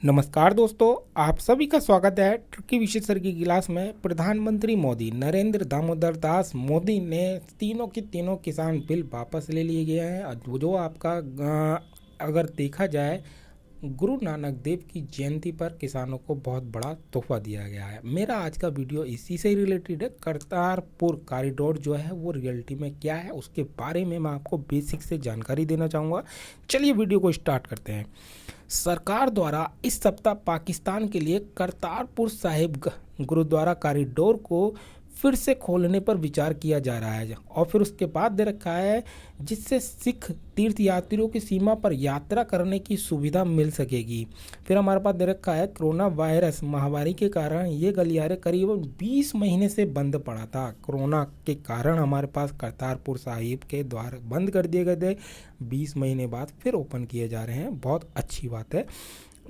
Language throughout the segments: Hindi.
नमस्कार दोस्तों, आप सभी का स्वागत है ट्रिकी विशेष सर की क्लास में। प्रधानमंत्री मोदी नरेंद्र दामोदर दास मोदी ने तीनों के तीनों किसान बिल वापस ले लिए गए हैं। और जो आपका अगर देखा जाए, गुरु नानक देव की जयंती पर किसानों को बहुत बड़ा तोहफा दिया गया है। मेरा आज का वीडियो इसी से रिलेटेड है। करतारपुर कॉरिडोर जो है वो रियलिटी में क्या है उसके बारे में मैं आपको बेसिक से जानकारी देना चाहूँगा। चलिए वीडियो को स्टार्ट करते हैं। सरकार द्वारा इस सप्ताह पाकिस्तान के लिए करतारपुर साहिब गुरुद्वारा कॉरिडोर को फिर से खोलने पर विचार किया जा रहा है। और फिर उसके बाद दे रखा है जिससे सिख तीर्थयात्रियों की सीमा पर यात्रा करने की सुविधा मिल सकेगी। फिर हमारे पास दे रखा है कोरोना वायरस महामारी के कारण ये गलियारे करीब 20 महीने से बंद पड़ा था। कोरोना के कारण हमारे पास करतारपुर साहिब के द्वार बंद कर दिए गए थे। 20 महीने बाद फिर ओपन किए जा रहे हैं, बहुत अच्छी बात है।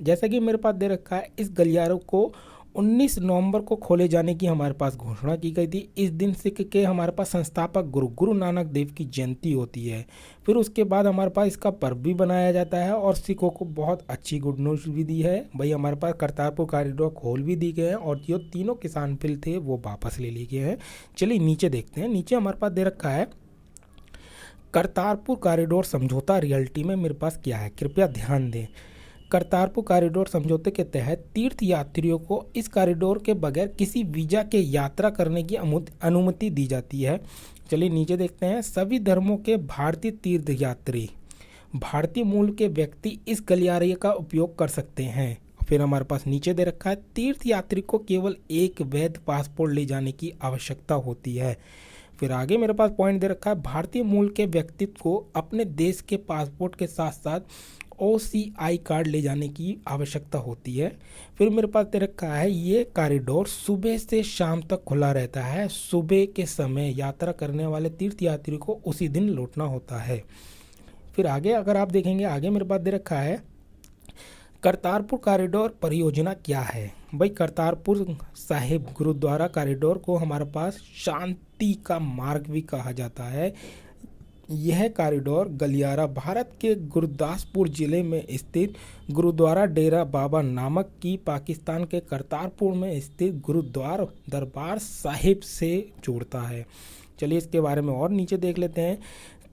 जैसा कि मेरे पास दे रखा है, इस गलियारों को 19 नवंबर को खोले जाने की हमारे पास घोषणा की गई थी। इस दिन सिख के हमारे पास संस्थापक गुरु नानक देव की जयंती होती है। फिर उसके बाद हमारे पास इसका पर्व भी बनाया जाता है और सिखों को बहुत अच्छी गुड न्यूज़ भी दी है भाई। हमारे पास करतारपुर कॉरिडोर खोल भी दी गए हैं और जो तीनों किसान बिल थे वो वापस ले लिए गए हैं। चलिए नीचे देखते हैं। नीचे हमारे पास दे रखा है करतारपुर कॉरिडोर समझौता रियलिटी में मेरे पास क्या है, कृपया ध्यान दें। करतारपुर कॉरिडोर समझौते के तहत तीर्थ यात्रियों को इस कॉरिडोर के बगैर किसी वीजा के यात्रा करने की अनुमति दी जाती है। चलिए नीचे देखते हैं। सभी धर्मों के भारतीय तीर्थ यात्री, भारतीय मूल के व्यक्ति इस गलियारे का उपयोग कर सकते हैं। फिर हमारे पास नीचे दे रखा है तीर्थ यात्री को केवल एक वैध पासपोर्ट ले जाने की आवश्यकता होती है। फिर आगे मेरे पास पॉइंट दे रखा है भारतीय मूल के व्यक्तित्व को अपने देश के पासपोर्ट के साथ साथ OCI कार्ड ले जाने की आवश्यकता होती है। फिर मेरे पास दे रखा है ये कॉरिडोर सुबह से शाम तक खुला रहता है। सुबह के समय यात्रा करने वाले तीर्थयात्री को उसी दिन लौटना होता है। फिर आगे अगर आप देखेंगे, आगे मेरे पास दे रखा है करतारपुर कॉरिडोर परियोजना क्या है। भाई करतारपुर साहिब गुरुद्वारा कॉरिडोर को हमारे पास शांति का मार्ग भी कहा जाता है। यह कॉरिडोर गलियारा भारत के गुरदासपुर जिले में स्थित गुरुद्वारा डेरा बाबा नानक की पाकिस्तान के करतारपुर में स्थित गुरुद्वारा दरबार साहिब से जोड़ता है। चलिए इसके बारे में और नीचे देख लेते हैं।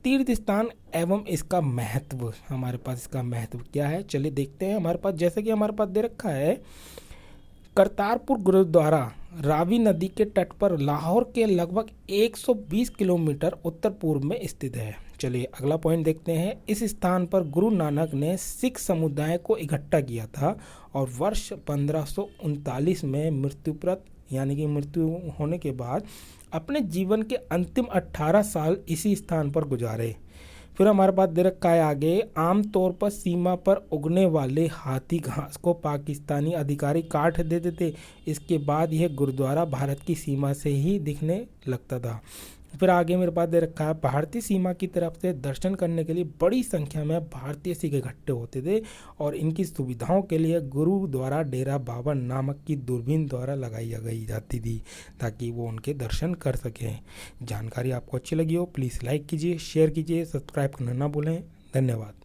तीर्थ स्थान एवं इसका महत्व, हमारे पास इसका महत्व क्या है चलिए देखते हैं। हमारे पास जैसे कि हमारे पास दे रखा है करतारपुर गुरुद्वारा रावी नदी के तट पर लाहौर के लगभग 120 किलोमीटर उत्तर पूर्व में स्थित है। चलिए अगला पॉइंट देखते हैं। इस स्थान पर गुरु नानक ने सिख समुदाय को इकट्ठा किया था और वर्ष 1539 में मृत्युप्रत यानी कि मृत्यु होने के बाद अपने जीवन के अंतिम 18 साल इसी स्थान पर गुजारे। फिर हमारे पास दे रखा है आगे, आमतौर पर सीमा पर उगने वाले हाथी घास को पाकिस्तानी अधिकारी काट देते थे। इसके बाद यह गुरुद्वारा भारत की सीमा से ही दिखने लगता था। फिर आगे मेरे पास दे रखा है भारतीय सीमा की तरफ से दर्शन करने के लिए बड़ी संख्या में भारतीय सिख इकट्ठे होते थे और इनकी सुविधाओं के लिए गुरुद्वारा डेरा बाबा नानक की दूरबीन द्वारा लगाई जाती थी ताकि वो उनके दर्शन कर सकें। जानकारी आपको अच्छी लगी हो प्लीज़ लाइक कीजिए, शेयर कीजिए, सब्सक्राइब करना ना भूलें। धन्यवाद।